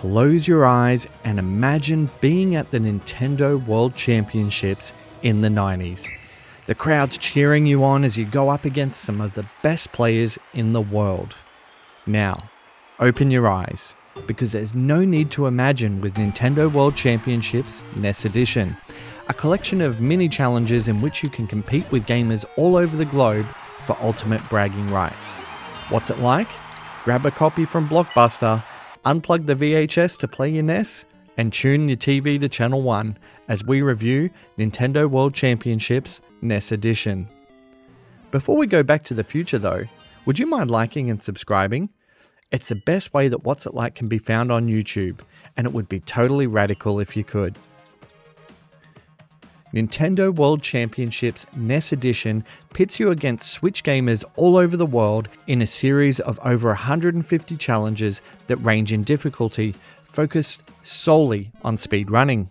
close your eyes and imagine being at the Nintendo World Championships in the 90s. The crowd's cheering you on as you go up against some of the best players in the world. Now, open your eyes, because there's no need to imagine with Nintendo World Championships NES Edition, a collection of mini challenges in which you can compete with gamers all over the globe for ultimate bragging rights. What's it like? Grab a copy from Blockbuster, unplug the VHS to play your NES, and tune your TV to Channel 1 as we review Nintendo World Championships NES Edition. Before we go back to the future though, would you mind liking and subscribing? It's the best way that What's It Like can be found on YouTube, and it would be totally radical if you could. Nintendo World Championships NES Edition pits you against Switch gamers all over the world in a series of over 150 challenges that range in difficulty, focused solely on speedrunning.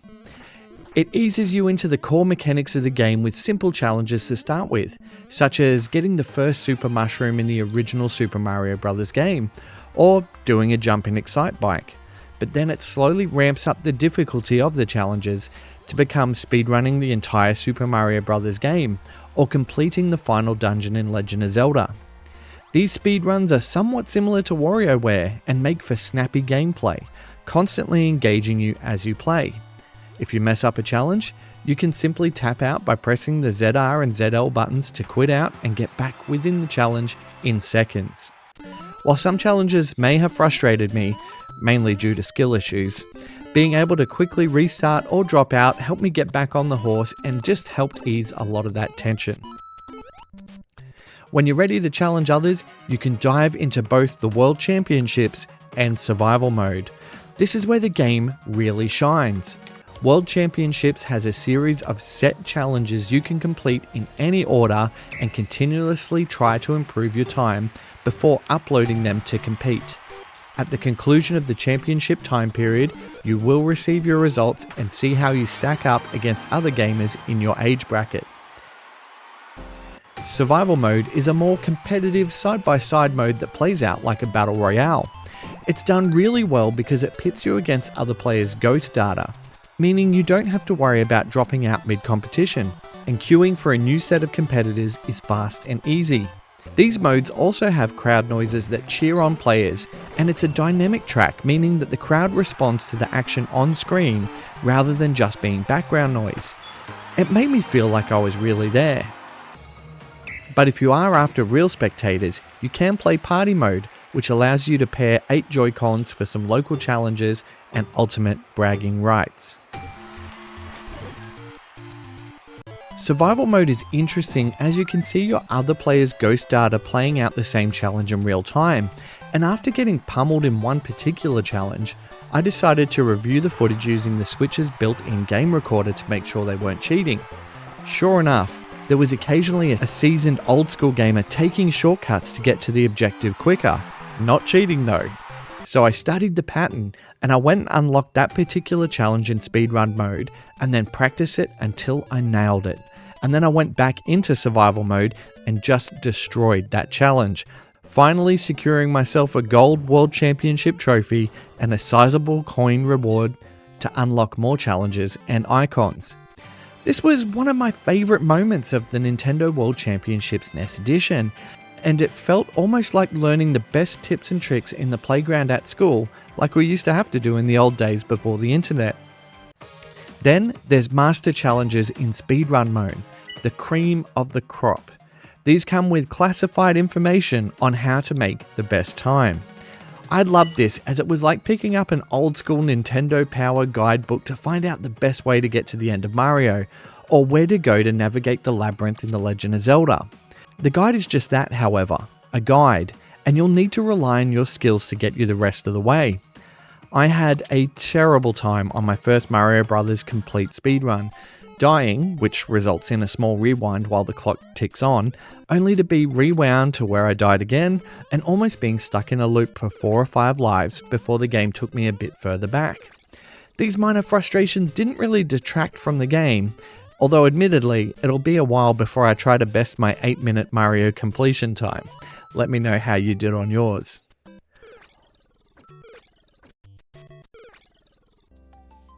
It eases you into the core mechanics of the game with simple challenges to start with, such as getting the first Super Mushroom in the original Super Mario Bros. Game, or doing a jump in Excite Bike. But then it slowly ramps up the difficulty of the challenges to become speedrunning the entire Super Mario Bros. Game, or completing the final dungeon in Legend of Zelda. These speedruns are somewhat similar to WarioWare and make for snappy gameplay, constantly engaging you as you play. If you mess up a challenge, you can simply tap out by pressing the ZR and ZL buttons to quit out and get back within the challenge in seconds. While some challenges may have frustrated me, mainly due to skill issues, being able to quickly restart or drop out helped me get back on the horse and just helped ease a lot of that tension. When you're ready to challenge others, you can dive into both the World Championships and Survival Mode. This is where the game really shines. World Championships has a series of set challenges you can complete in any order and continuously try to improve your time before uploading them to compete. At the conclusion of the championship time period, you will receive your results and see how you stack up against other gamers in your age bracket. Survival Mode is a more competitive side-by-side mode that plays out like a battle royale. It's done really well because it pits you against other players' ghost data, meaning you don't have to worry about dropping out mid-competition, and queuing for a new set of competitors is fast and easy. These modes also have crowd noises that cheer on players, and it's a dynamic track, meaning that the crowd responds to the action on screen rather than just being background noise. It made me feel like I was really there. But if you are after real spectators, you can play Party Mode, which allows you to pair 8 Joy-Cons for some local challenges and ultimate bragging rights. Survival Mode is interesting as you can see your other players' ghost data playing out the same challenge in real time, and after getting pummeled in one particular challenge, I decided to review the footage using the Switch's built-in game recorder to make sure they weren't cheating. Sure enough, there was occasionally a seasoned old-school gamer taking shortcuts to get to the objective quicker. Not cheating though. So I studied the pattern and I went and unlocked that particular challenge in speedrun mode and then practiced it until I nailed it. And then I went back into survival mode and just destroyed that challenge, finally securing myself a gold world championship trophy and a sizable coin reward to unlock more challenges and icons. This was one of my favourite moments of the Nintendo World Championships NES Edition, and it felt almost like learning the best tips and tricks in the playground at school, like we used to have to do in the old days before the internet. Then there's Master Challenges in speedrun mode, the cream of the crop. These come with classified information on how to make the best time. I loved this as it was like picking up an old school Nintendo Power guidebook to find out the best way to get to the end of Mario, or where to go to navigate the labyrinth in The Legend of Zelda. The guide is just that, however, a guide, and you'll need to rely on your skills to get you the rest of the way. I had a terrible time on my first Mario Bros. Complete speedrun, dying, which results in a small rewind while the clock ticks on, only to be rewound to where I died again, and almost being stuck in a loop for 4 or 5 lives before the game took me a bit further back. These minor frustrations didn't really detract from the game, although admittedly, it'll be a while before I try to best my 8-minute Mario completion time. Let me know how you did on yours.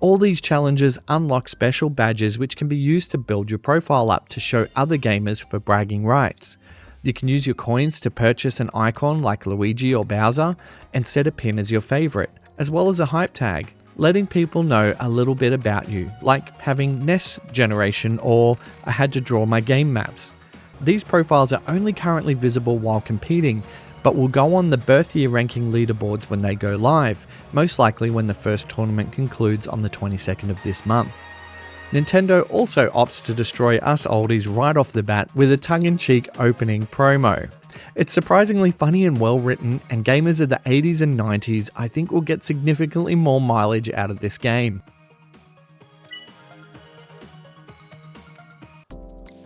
All these challenges unlock special badges which can be used to build your profile up to show other gamers for bragging rights. You can use your coins to purchase an icon like Luigi or Bowser and set a pin as your favorite, as well as a hype tag, letting people know a little bit about you, like having NES generation or I had to draw my game maps. These profiles are only currently visible while competing, but will go on the birth year ranking leaderboards when they go live, most likely when the first tournament concludes on the 22nd of this month. Nintendo also opts to destroy us oldies right off the bat with a tongue-in-cheek opening promo. It's surprisingly funny and well written, and gamers of the 80s and 90s I think will get significantly more mileage out of this game.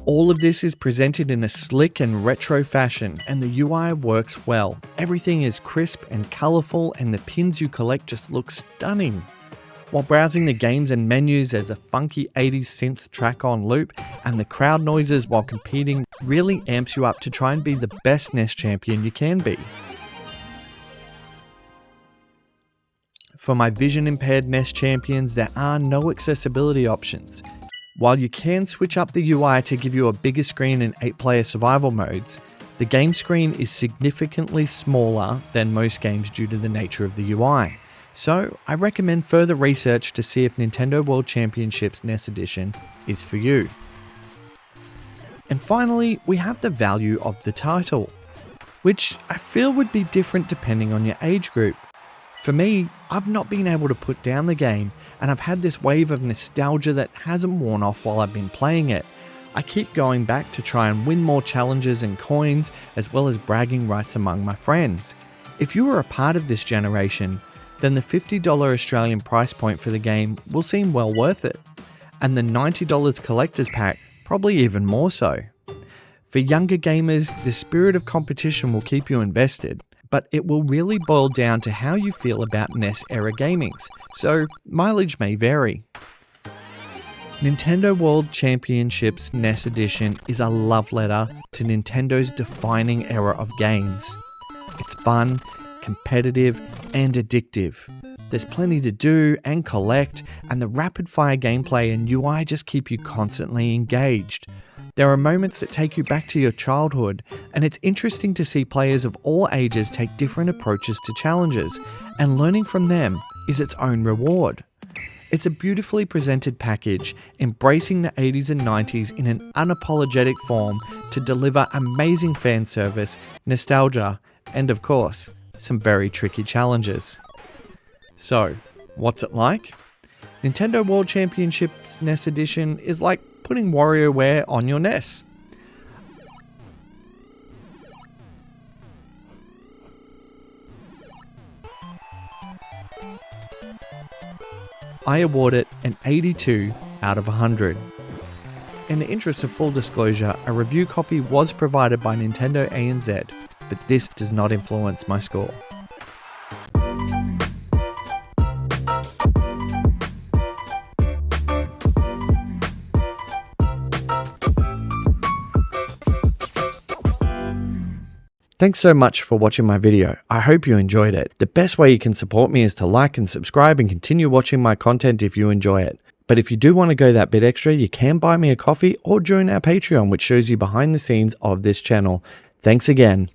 All of this is presented in a slick and retro fashion, and the UI works well. Everything is crisp and colourful, and the pins you collect just look stunning. While browsing the games and menus, there's a funky 80s synth track on loop, and the crowd noises while competing really amps you up to try and be the best NES champion you can be. For my vision impaired NES champions, there are no accessibility options. While you can switch up the UI to give you a bigger screen in 8-player survival modes, the game screen is significantly smaller than most games due to the nature of the UI. So I recommend further research to see if Nintendo World Championships NES Edition is for you. And finally, we have the value of the title, which I feel would be different depending on your age group. For me, I've not been able to put down the game, and I've had this wave of nostalgia that hasn't worn off while I've been playing it. I keep going back to try and win more challenges and coins, as well as bragging rights among my friends. If you were a part of this generation, then the $50 Australian price point for the game will seem well worth it, and the $90 collector's pack probably even more so. For younger gamers, the spirit of competition will keep you invested, but it will really boil down to how you feel about NES era gamings, so mileage may vary. Nintendo World Championships NES Edition is a love letter to Nintendo's defining era of games. It's fun, competitive, and addictive. There's plenty to do and collect, and the rapid-fire gameplay and UI just keep you constantly engaged. There are moments that take you back to your childhood, and it's interesting to see players of all ages take different approaches to challenges, and learning from them is its own reward. It's a beautifully presented package, embracing the 80s and 90s in an unapologetic form to deliver amazing fan service, nostalgia, and of course, some very tricky challenges. So, what's it like? Nintendo World Championships NES Edition is like putting WarioWare on your NES. I award it an 82 out of 100. In the interest of full disclosure, a review copy was provided by Nintendo ANZ, but this does not influence my score. Thanks so much for watching my video. I hope you enjoyed it. The best way you can support me is to like and subscribe and continue watching my content if you enjoy it. But if you do want to go that bit extra, you can buy me a coffee or join our Patreon, which shows you behind the scenes of this channel. Thanks again.